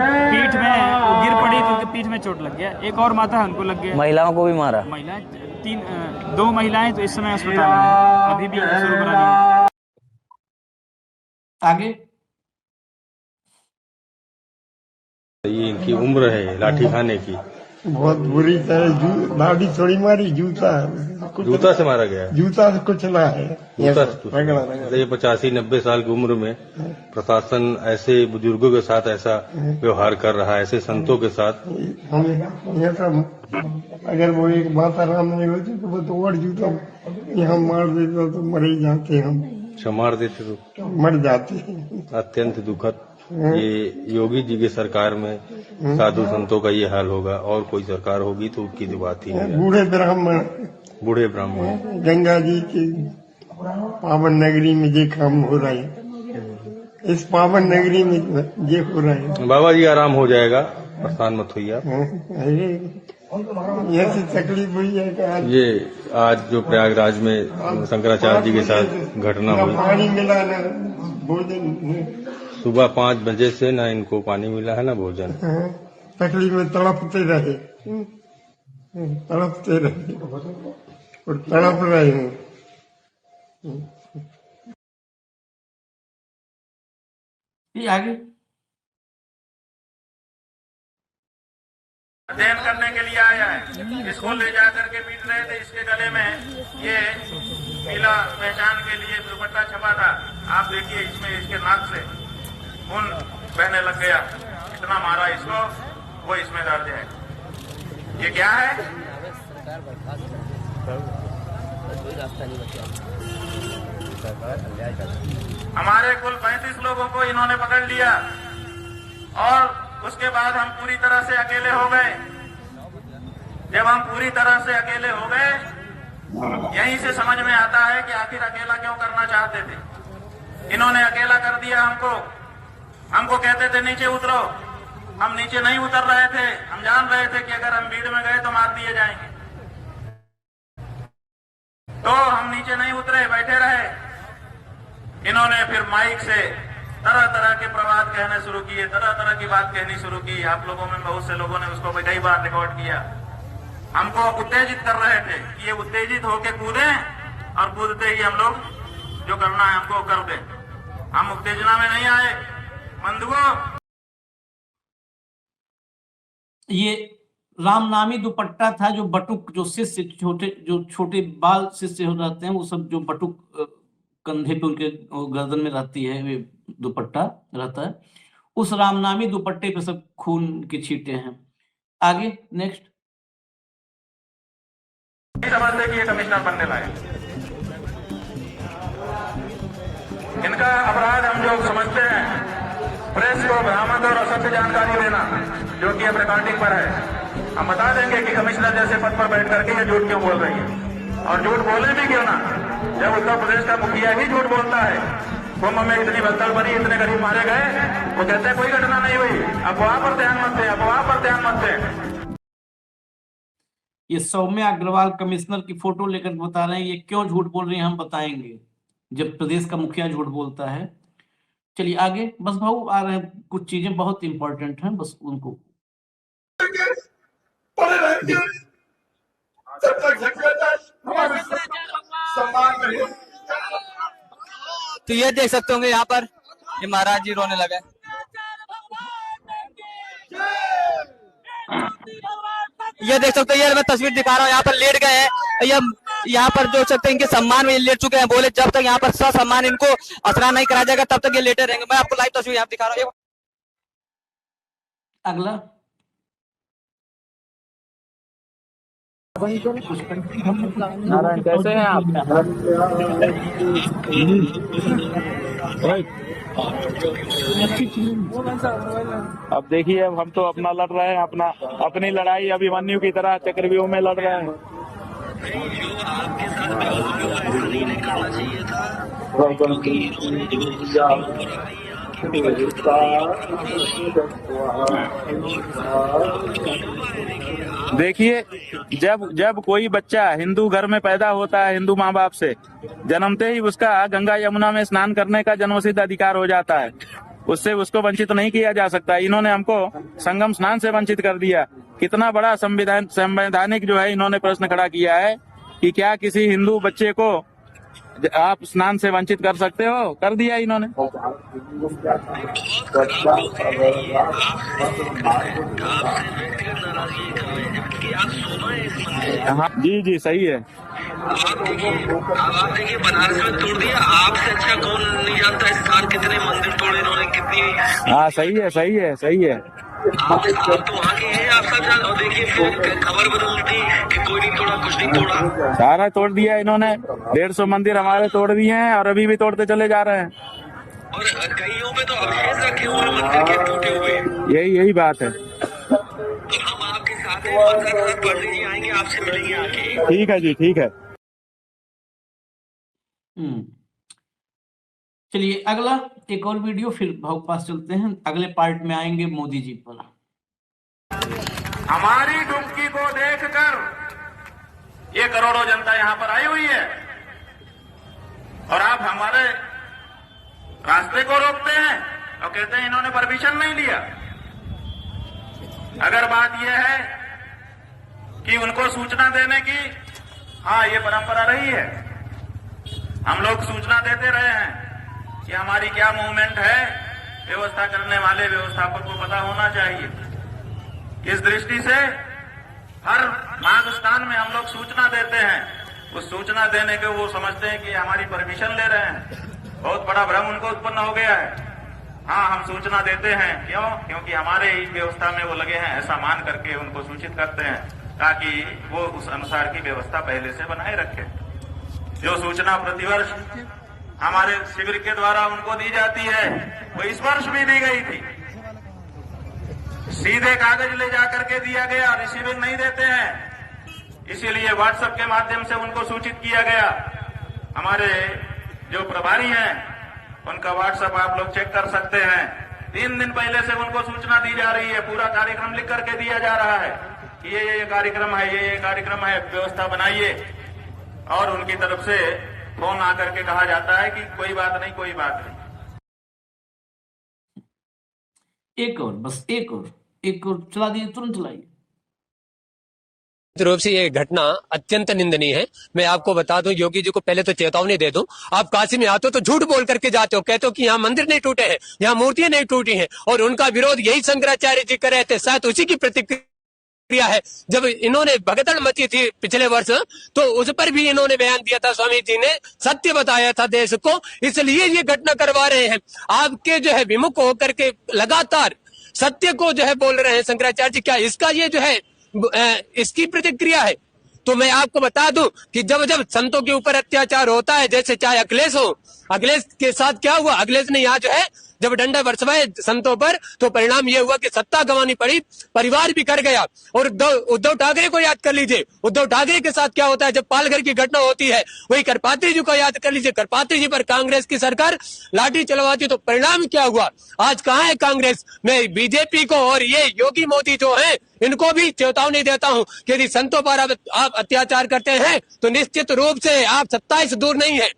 वो गिर पड़ी तो उनके पीठ में चोट लग गया। एक और माता है, उनको लग गया। महिलाओं को भी मारा? महिला दो महिलाएं तो इस समय अस्पताल में, अभी भी सरोबरा नहीं। आगे ये इनकी उम्र है लाठी खाने की। बहुत बुरी तरह दाढ़ी थोड़ी मारी, जूता से मारा गया। जूता से कुछ ना है, जूता से। ये 85-90 साल की उम्र में प्रशासन ऐसे बुजुर्गों के साथ ऐसा व्यवहार कर रहा है, ऐसे संतों के साथ। हम ये सब अगर वो एक माता राम नहीं होती तो वो तो और जूता यहाँ मार देता तो मर ही जाते हम। मार देते तो मर जाते। अत्यंत दुखद। ये योगी जी की सरकार में साधु संतों का ये हाल होगा, और कोई सरकार होगी तो उसकी तो बात ही नहीं। बूढ़े ब्राह्मण गंगा जी की पावन नगरी में ये काम हो रहा है, इस पावन नगरी में ये हो रहा है। बाबा जी आराम हो जाएगा, परेशान मत होइए आप। ऐसी तकलीफ हुई है कि ये आज जो प्रयागराज में शंकराचार्य जी के साथ घटना हुई, पानी मिला न भोजन, सुबह 5 बजे से ना इनको पानी मिला है ना भोजन। तकलीफ में तड़पते रहे और तड़प रहे हैं। ये आगे अध्ययन करने के लिए आया है, इसको ले जाकर के पीट रहे थे। इसके गले में ये पीला पहचान के लिए दुपट्टा छपा था। आप देखिए इसमें इसके नाक से खून बहने लग गया, इतना मारा इसको, वो इसमें दर्द है। ये क्या है? हमारे कुल 35 लोगों को इन्होंने पकड़ लिया और उसके बाद हम पूरी तरह से अकेले हो गए। जब हम पूरी तरह से अकेले हो गए, यहीं से समझ में आता है कि आखिर अकेला क्यों करना चाहते थे। इन्होंने अकेला कर दिया हमको कहते थे नीचे उतरो, हम नीचे नहीं उतर रहे थे। हम जान रहे थे कि अगर हम भीड़ में गए तो मार दिए जाएंगे, तो हम नीचे नहीं उतरे, बैठे रहे। इन्होंने फिर माइक से तरह तरह के प्रवाद कहने शुरू किए, तरह तरह की बात कहनी शुरू की। आप लोगों में बहुत से लोगों ने उसको कई बार रिकॉर्ड किया। हमको उत्तेजित कर रहे थे कि ये उत्तेजित होके कूदें और कूदते ही हम लोग जो करना है हमको कर दें। हम उत्तेजना में नहीं आए बंधुओं। ये रामनामी दुपट्टा था, जो बटुक, जो शिष्य छोटे बाल शिष्य हो जाते हैं, वो सब जो बटुक कंधे पे उनके गर्दन में रहती है, वे दुपट्टा रहता है, उस रामनामी दुपट्टे पे सब खून के छींटे हैं। आगे नेक्स्ट। समझते कि ये कमिश्नर बनने लाए, इनका अपराध हम जो समझते हैं प्रेस को भ्रामक और असत्य जानकारी देना, जो कि अब रिकॉर्डिंग पर है। हम बता देंगे कि कमिश्नर जैसे पद पर बैठ करके ये झूठ क्यों बोल रही है, और झूठ बोले भी क्यों ना। जब उत्तर प्रदेश का मुखिया ही झूठ बोलता है, कुंभ में इतनी भगदड़ बनी, इतने गरीब मारे गए, वो कहते हैं कोई घटना नहीं हुई। अफवाह पर ध्यान मत दें, अफवाह पर ध्यान मत दें। ये सौम्या अग्रवाल कमिश्नर की फोटो लेकर बता रहे हैं ये क्यों झूठ बोल रही हैं, हम बताएंगे जब प्रदेश का मुखिया झूठ बोलता है। चलिए आगे, बस भाऊ आ रहे हैं, कुछ चीजें बहुत इंपॉर्टेंट हैं, बस उनको तो ये देख सकते होंगे यहाँ पर ये महाराज जी रोने लगे। ये देख सकते हैं, ये मैं तस्वीर दिखा रहा हूँ, यहाँ पर लेट गए हैं। ये यहाँ पर जो सकते हैं इनके सम्मान में लेट चुके हैं। बोले जब तक यहाँ पर सम्मान इनको असरा नहीं करा जाएगा तब तक ये लेटे रहेंगे। मैं आपको लाइव तस्वीर यहाँ दिखा रहा हूँ। अगला नारायण कैसे हैं आप? अब देखिए, अब हम तो अपना लड़ रहे हैं, अपनी लड़ाई अभिमन्यु की तरह चक्रव्यूह में लड़ रहे हैं। देखिए, जब कोई बच्चा हिंदू घर में पैदा होता है, हिंदू माँ बाप से, जन्मते ही उसका गंगा यमुना में स्नान करने का जन्मसिद्ध अधिकार हो जाता है। उससे उसको वंचित नहीं किया जा सकता। इन्होंने हमको संगम स्नान से वंचित कर दिया। कितना बड़ा संवैधानिक जो है इन्होंने प्रश्न खड़ा किया है कि क्या किसी हिंदू बच्चे को आप स्नान से वंचित कर सकते हो, कर दिया इन्होंने। हाँ जी जी सही है। आप देखिए बनारस में तोड़ दिया, आपसे अच्छा कौन नहीं जानता इस साल कितने मंदिर तोड़े इन्होंने, कितनी। हाँ सही है सही है सही है। आप तो वहाँ के हैं, आप सब जान। और देखिए फिर खबर बदल थी कि कोई नहीं तोड़ा, कुछ नहीं तोड़ा, सारा तोड़ दिया इन्होंने। 150 मंदिर हमारे तोड़ दिए हैं और अभी भी तोड़ते चले जा रहे हैं। और कईयों पे तो अवशेष रखे हुए मंदिर के टूटे हुए। यही बात है। तो हम आपके साथ हैं, पंडित जी आएंगे, आपसे मिलेंगे आके। ठीक है जी ठीक है। चलिए अगला एक और वीडियो, फिर भाव पास चलते हैं। अगले पार्ट में आएंगे मोदी जी पर। हमारी डुबकी को देखकर ये करोड़ों जनता यहां पर आई हुई है और आप हमारे रास्ते को रोकते हैं और कहते हैं इन्होंने परमिशन नहीं लिया। अगर बात यह है कि उनको सूचना देने की, हाँ ये परंपरा रही है, हम लोग सूचना देते रहे हैं कि हमारी क्या मूवमेंट है, व्यवस्था करने वाले व्यवस्थापक को पता होना चाहिए। इस दृष्टि से हर माघ स्नान में हम लोग सूचना देते हैं। उस सूचना देने के वो समझते हैं कि हमारी परमिशन ले रहे हैं। बहुत बड़ा भ्रम उनको उत्पन्न हो गया है। हाँ हम सूचना देते हैं, क्यों? क्योंकि हमारे ही व्यवस्था में वो लगे हैं, ऐसा मान करके उनको सूचित करते हैं ताकि वो उस अनुसार की व्यवस्था पहले से बनाए रखे। जो सूचना प्रतिवर्ष हमारे शिविर के द्वारा उनको दी जाती है वो इस वर्ष भी दी गई थी। सीधे कागज ले जाकर के दिया गया, रिसीविंग नहीं देते हैं, इसीलिए व्हाट्सएप के माध्यम से उनको सूचित किया गया। हमारे जो प्रभारी हैं उनका व्हाट्सएप आप लोग चेक कर सकते हैं। 3 दिन पहले से उनको सूचना दी जा रही है, पूरा कार्यक्रम लिख करके दिया जा रहा है कि ये कार्यक्रम है, ये कार्यक्रम है, व्यवस्था बनाइए। और उनकी तरफ से फोन आकर के कहा जाता है कि कोई बात नहीं, कोई बात नहीं। एक और, बस एक और चला दिए, तुरंत चलाइए। रूप से ये घटना अत्यंत निंदनीय है। मैं आपको बता दूं, योगी जी को पहले तो चेतावनी दे दूं, आप काशी में आते हो तो झूठ बोल करके जाते हो, कहते हो कि यहाँ मंदिर नहीं टूटे हैं, यहाँ मूर्तियां नहीं टूटी हैं, और उनका विरोध यही शंकराचार्य जी कर रहे थे। शायद उसी की प्रतिक्रिया है। जब इन्होंने भगदड़ मची थी पिछले वर्ष, तो उस पर भी इन्होंने बयान दिया था, स्वामी जी ने सत्य बताया था देश को, इसलिए ये घटना करवा रहे हैं। आपके जो है विमुख होकर के लगातार सत्य को जो है बोल रहे हैं शंकराचार्य जी, क्या इसका ये जो है इसकी प्रतिक्रिया है? तो मैं आपको बता दूं कि जब जब संतों के ऊपर अत्याचार होता है, जैसे चाहे अखिलेश हो, अखिलेश के साथ क्या हुआ, अखिलेश ने यहाँ जो है जब डंडा बरसवाए संतों पर, तो परिणाम यह हुआ कि सत्ता गंवानी पड़ी, परिवार भी कर गया। और उद्धव ठाकरे को याद कर लीजिए, उद्धव ठाकरे के साथ क्या होता है जब पालघर की घटना होती है। वही करपात्री जी को याद कर लीजिए, करपात्री जी पर कांग्रेस की सरकार लाठी चलवाती, तो परिणाम क्या हुआ? आज कहाँ है कांग्रेस? मैं बीजेपी को और ये योगी मोदी जो है इनको भी चेतावनी देता हूं कि यदि संतों पर आप अत्याचार करते हैं तो निश्चित रूप से आप 27 दूर नहीं है,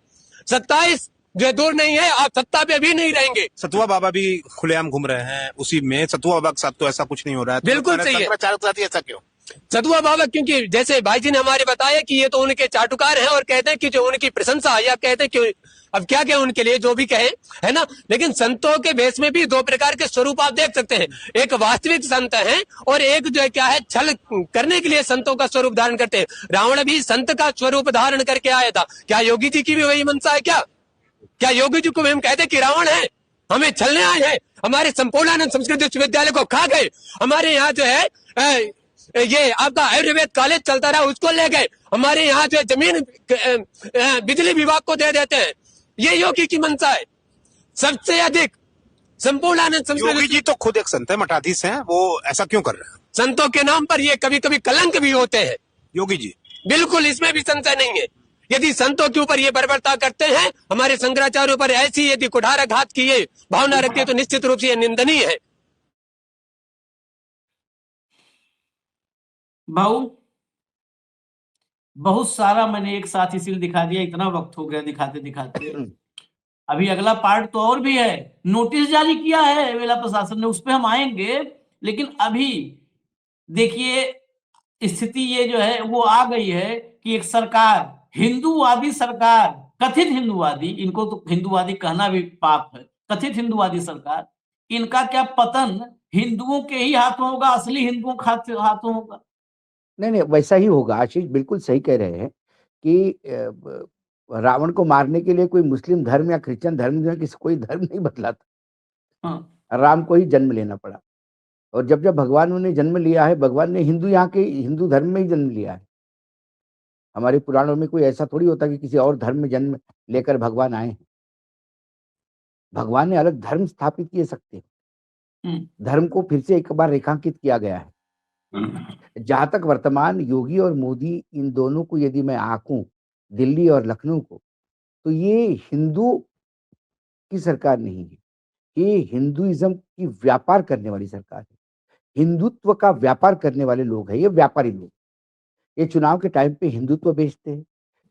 27 जो दूर नहीं है, आप सत्ता पे भी नहीं रहेंगे। सतुआ बाबा भी खुलेआम घूम रहे हैं उसी में, सतुआ बाबा के साथ तो ऐसा कुछ नहीं हो रहा है। बिल्कुल सही है। ऐसा क्यों? सतुआ बाबा, क्योंकि जैसे भाई जी ने हमारे बताया कि ये तो उनके चाटुकार हैं और कहते हैं कि जो उनकी प्रशंसा, या कहते हैं कि अब क्या क्या उनके लिए जो भी कहे, है ना। लेकिन संतों के भेष में भी 2 प्रकार के स्वरूप आप देख सकते हैं। एक वास्तविक संत है और एक जो है क्या है, छल करने के लिए संतों का स्वरूप धारण करते हैं। रावण भी संत का स्वरूप धारण करके आया था। क्या योगी जी की भी वही मंशा है? क्या योगी जी को हम कहते कि रावण है, हमें छलने आए हैं, हमारे संपूर्णानंद संस्कृत विश्वविद्यालय को खा गए, हमारे यहाँ जो है ये आपका आयुर्वेद कॉलेज चलता रहा उसको ले गए, हमारे यहाँ जो है जमीन बिजली विभाग को दे देते हैं। ये योगी की मंशा है सबसे अधिक। संपूर्णानंद संस्कृत, योगी जी तो खुद एक संत है, मठाधीश हैं, वो ऐसा क्यों कर रहे हैं? संतों के नाम पर ये कभी कभी कलंक भी होते हैं योगी जी, बिल्कुल, इसमें भी संशय नहीं है। यदि संतों के ऊपर ये बर्बरता करते हैं, हमारे शंकराचार्यों पर ऐसी यदि कुठाराघात की ये भावना रखते हैं, तो निश्चित रूप से ये निंदनीय है। भाऊ बहुत सारा मैंने एक साथ इसीलिए दिखा दिया, इतना वक्त हो गया दिखाते दिखाते। अभी अगला पार्ट तो और भी है, नोटिस जारी किया है मेला प्रशासन ने, उस पर हम आएंगे। लेकिन अभी देखिए स्थिति ये जो है वो आ गई है कि एक सरकार, हिंदूवादी सरकार, कथित हिंदूवादी, इनको तो हिंदूवादी कहना भी पाप है, कथित हिंदूवादी सरकार, इनका क्या पतन हिंदुओं के ही हाथों होगा, असली हिंदुओं के हाथों होगा? नहीं नहीं, वैसा ही होगा। आशीष बिल्कुल सही कह रहे हैं कि रावण को मारने के लिए कोई मुस्लिम धर्म या क्रिश्चियन धर्म जो है, किसी कोई धर्म नहीं बदला था। राम को ही जन्म लेना पड़ा, और जब जब भगवान ने जन्म लिया है, भगवान ने यहाँ के हिंदू धर्म में ही जन्म लिया है। हमारे पुराणों में कोई ऐसा थोड़ी होता कि किसी और धर्म में जन्म लेकर भगवान आए हैं। भगवान ने अलग धर्म स्थापित किए सकते हैं। धर्म को फिर से एक बार रेखांकित किया गया है। जहां तक वर्तमान योगी और मोदी, इन दोनों को यदि मैं आंकूं, दिल्ली और लखनऊ को, तो ये हिंदू की सरकार नहीं है, ये हिंदुइज्म की व्यापार करने वाली सरकार है। हिंदुत्व का व्यापार करने वाले लोग हैं, ये व्यापारी लोग। ये चुनाव के टाइम पे हिंदुत्व बेचते हैं,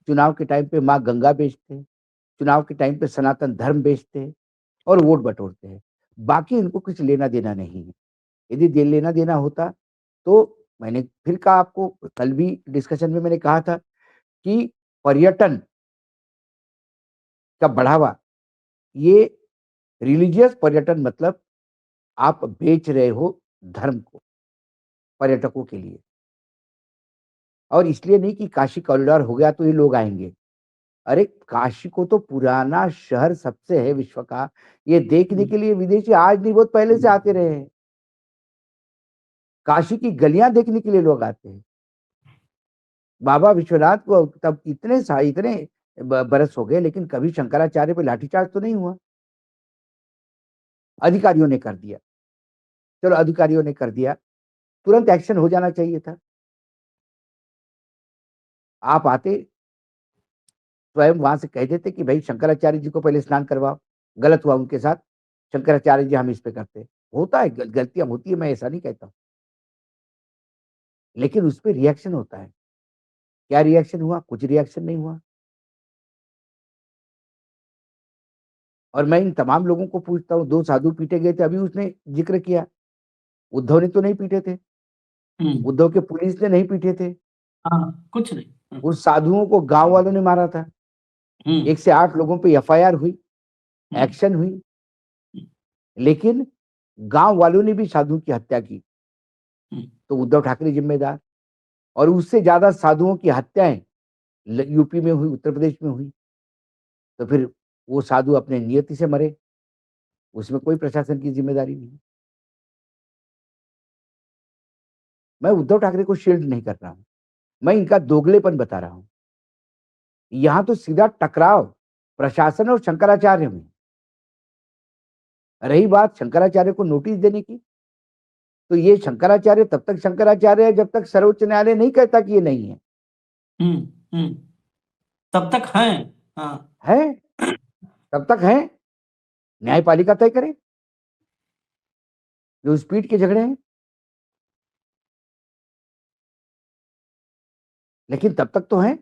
चुनाव के टाइम पे माँ गंगा बेचते हैं, चुनाव के टाइम पे सनातन धर्म बेचते हैं और वोट बटोरते हैं। बाकी इनको कुछ लेना देना नहीं है। यदि लेना देना होता तो मैंने फिर कहा आपको, कल भी डिस्कशन में मैंने कहा था कि पर्यटन का बढ़ावा, ये रिलीजियस पर्यटन, मतलब आप बेच रहे हो धर्म को पर्यटकों के लिए, और इसलिए नहीं कि काशी कॉरिडोर हो गया तो ये लोग आएंगे। अरे काशी को तो पुराना शहर सबसे है विश्व का, ये देखने के लिए विदेशी आज नहीं बहुत पहले से आते रहे हैं। काशी की गलियां देखने के लिए लोग आते हैं। बाबा विश्वनाथ को तब इतने बरस हो गए, लेकिन कभी शंकराचार्य पे लाठीचार्ज तो नहीं हुआ। अधिकारियों ने कर दिया, चलो अधिकारियों ने कर दिया, तुरंत एक्शन हो जाना चाहिए था। आप आते स्वयं वहां से कह देते कि भाई शंकराचार्य जी को पहले स्नान करवाओ, गलत हुआ उनके साथ, शंकराचार्य जी हम इस पे करते। होता है, गलतियां होती है, मैं ऐसा नहीं कहता हूं, लेकिन उस पर रिएक्शन होता है। क्या रिएक्शन हुआ? कुछ रिएक्शन नहीं हुआ। और मैं इन तमाम लोगों को पूछता हूं, 2 साधु पीटे गए थे, अभी उसने जिक्र किया, उद्धव ने तो नहीं पीटे थे, उद्धव के पुलिस ने नहीं पीटे थे, कुछ नहीं। उस साधुओं को गांव वालों ने मारा था। 1 से 8 लोगों पे एफआईआर हुई, एक्शन हुई, लेकिन गांव वालों ने भी साधुओं की हत्या की, तो उद्धव ठाकरे जिम्मेदार। और उससे ज्यादा साधुओं की हत्याएं यूपी में हुई, उत्तर प्रदेश में हुई, तो फिर वो साधु अपने नियति से मरे, उसमें कोई प्रशासन की जिम्मेदारी नहीं। मैं उद्धव ठाकरे को शील्ड नहीं कर रहा हूं, मैं इनका दोगलेपन बता रहा हूं। यहां तो सीधा टकराव प्रशासन और शंकराचार्य में। रही बात शंकराचार्य को नोटिस देने की, तो ये शंकराचार्य तब तक शंकराचार्य है जब तक सर्वोच्च न्यायालय नहीं कहता कि ये नहीं है। तब तक है, है तब तक है। न्यायपालिका तय करे जो स्पीड के झगड़े हैं, लेकिन तब तक तो है।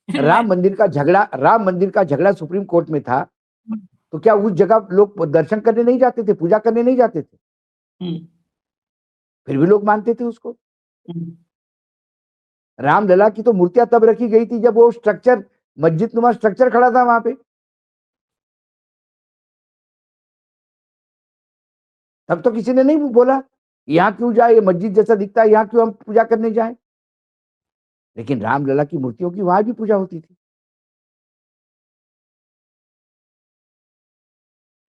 राम मंदिर का झगड़ा सुप्रीम कोर्ट में था, तो क्या उस जगह लोग दर्शन करने नहीं जाते थे, पूजा करने नहीं जाते थे? फिर भी लोग मानते थे उसको। रामलला की तो मूर्तियां तब रखी गई थी जब वो स्ट्रक्चर, मस्जिद नुमा स्ट्रक्चर खड़ा था वहां पे, तब तो किसी ने नहीं बोला यहां क्यों जाए, ये मस्जिद जैसा दिखता है, यहां क्यों हम पूजा करने जाएं। लेकिन रामलला की मूर्तियों की वहां भी पूजा होती थी।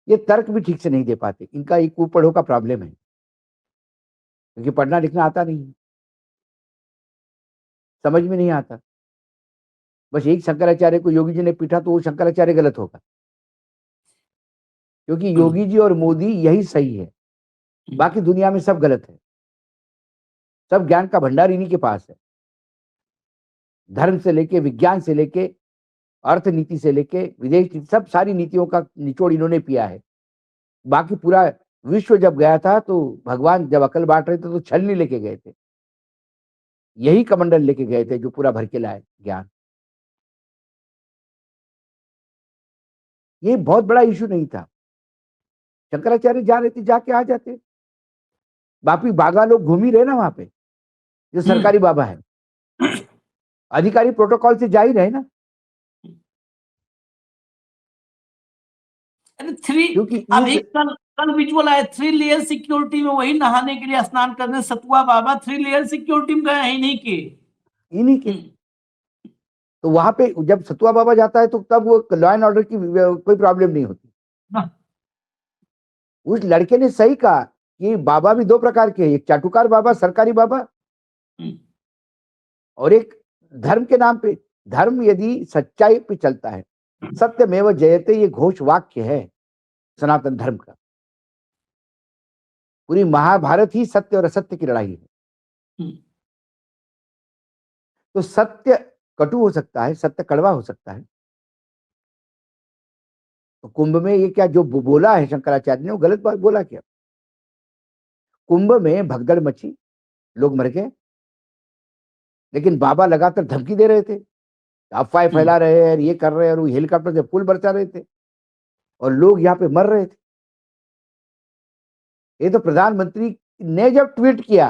ये तर्क भी ठीक से नहीं दे पाते, इनका एक कुपढ़ों का प्रॉब्लम है, क्योंकि पढ़ना लिखना आता नहीं है, समझ में नहीं आता। बस एक शंकराचार्य को योगी जी ने पीटा तो वो शंकराचार्य गलत होगा, क्योंकि योगी जी और मोदी यही सही है, बाकी दुनिया में सब गलत है। सब ज्ञान का भंडार इन्हीं के पास है। धर्म से लेके, विज्ञान से लेके, अर्थनीति से लेके, विदेश नीति, सब सारी नीतियों का निचोड़ इन्होंने पिया है। बाकी पूरा विश्व जब गया था तो भगवान जब अकल बांट रहे थे तो छलनी लेके गए थे, यही कमंडल लेके गए थे जो पूरा भर के लाए ज्ञान। ये बहुत बड़ा इशू नहीं था। शंकराचार्य जा रहे थे, जाके आ जाते। बाकी बागा लोग घूम ही रहे ना वहां पे, जो सरकारी बाबा है, अधिकारी प्रोटोकॉल से जा ही रहे ना। क्योंकि अभी कल विजुअल आया 3 लेयर सिक्योरिटी में, वही नहाने के लिए स्नान करने सतुआ बाबा 3 लेयर सिक्योरिटी में गए ही नहीं के। तो वहां पे जब सतुआ बाबा जाता है तो तब वो लॉ एंड ऑर्डर की कोई प्रॉब्लम नहीं होती। उस लड़के ने सही कहा कि बाबा भी 2 प्रकार के हैं, एक चाटुकार बाबा सरकारी बाबा, और एक धर्म के नाम पे। धर्म यदि सच्चाई पे चलता है, सत्यमेव जयते, ये घोष वाक्य है सनातन धर्म का। पूरी महाभारत ही सत्य और असत्य की लड़ाई है। तो सत्य कटु हो सकता है, सत्य कड़वा हो सकता है। तो कुंभ में ये क्या जो बोला है शंकराचार्य ने, वो गलत बात बोला क्या? कुंभ में भगदड़ मची, लोग मर गए, लेकिन बाबा लगातार धमकी दे रहे थे, अफवाह फैला रहे हैं, ये कर रहे हैं, और वो हेलीकॉप्टर से फूल बरसा रहे थे, और लोग यहाँ पे मर रहे थे। ये तो प्रधानमंत्री ने जब ट्वीट किया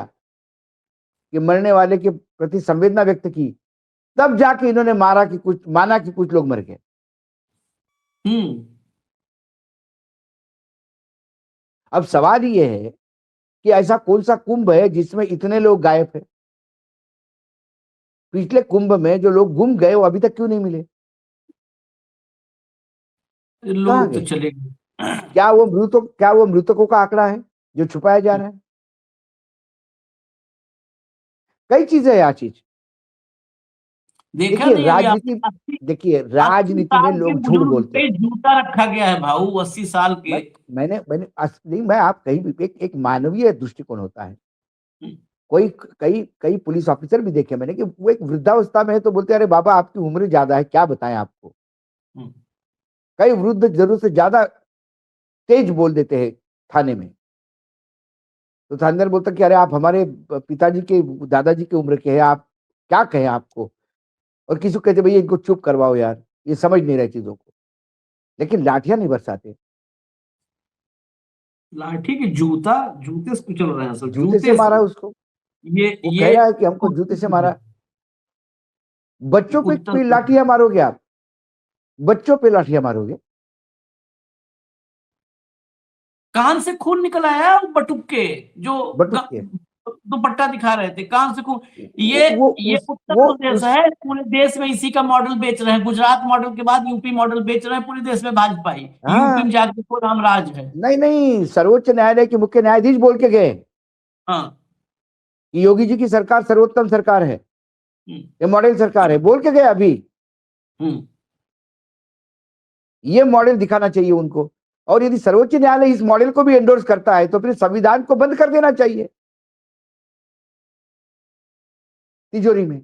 कि मरने वाले के प्रति संवेदना व्यक्त की, तब जाके इन्होंने माना कि कुछ लोग मर गए। अब सवाल ये है कि ऐसा कौन सा कुंभ है जिसमें इतने लोग गायब हैं? पिछले कुंभ में जो लोग गुम गए वो अभी तक क्यों नहीं मिले? लोग तो चले गए। क्या वो मृतकों का आंकड़ा है जो छुपाया जा रहा है? कई चीजें है आशीष। देखिए राजनीति में लोग झूठ बोलते हैं। जूता रखा गया है भाऊ 80 साल के। मैं आप कहीं भी एक मानवीय दृष्टिकोण होता है। कई पुलिस ऑफिसर भी देखे मैंने कि वो एक वृद्धावस्था में है तो बोलते हैं अरे बाबा आपकी उम्र ज्यादा है, क्या बताएं आपको। कई वृद्ध जरूरत से ज्यादा तेज बोल देते हैं थाने में, तो थानेदार बोलता कि अरे आप हमारे पिताजी के दादाजी की उम्र के हैं, आप क्या कहें आपको। और किसी को कहते भैया इनको चुप करवाओ यार, ये समझ नहीं रहे चीजों को। लेकिन लाठियां नहीं बरसाते, लाठी के जूते से कुचल रहे हैं सर। जूते से मारा उसको। ये कह रहा है कि हमको जूते से मारा। बच्चों पे लाठियां मारोगे आप? बच्चों पे लाठियां मारोगे? कान से खून निकल आया बटुक के, जो दुपट्टा दिखा रहे थे, कान से खून। ये उत्तर प्रदेश है, पूरे देश में इसी का मॉडल बेच रहे हैं। गुजरात मॉडल के बाद यूपी मॉडल बेच रहे हैं पूरे देश में भाजपा ही। यूपी में जाके को राम राज है। नहीं, सर्वोच्च न्यायालय के मुख्य न्यायाधीश बोल के गए कि योगी जी की सरकार सर्वोत्तम सरकार है, ये मॉडल सरकार है, बोल के गए अभी। ये मॉडल दिखाना चाहिए उनको। और यदि सर्वोच्च न्यायालय इस मॉडल को भी एंडोर्स करता है तो फिर संविधान को बंद कर देना चाहिए तिजोरी में।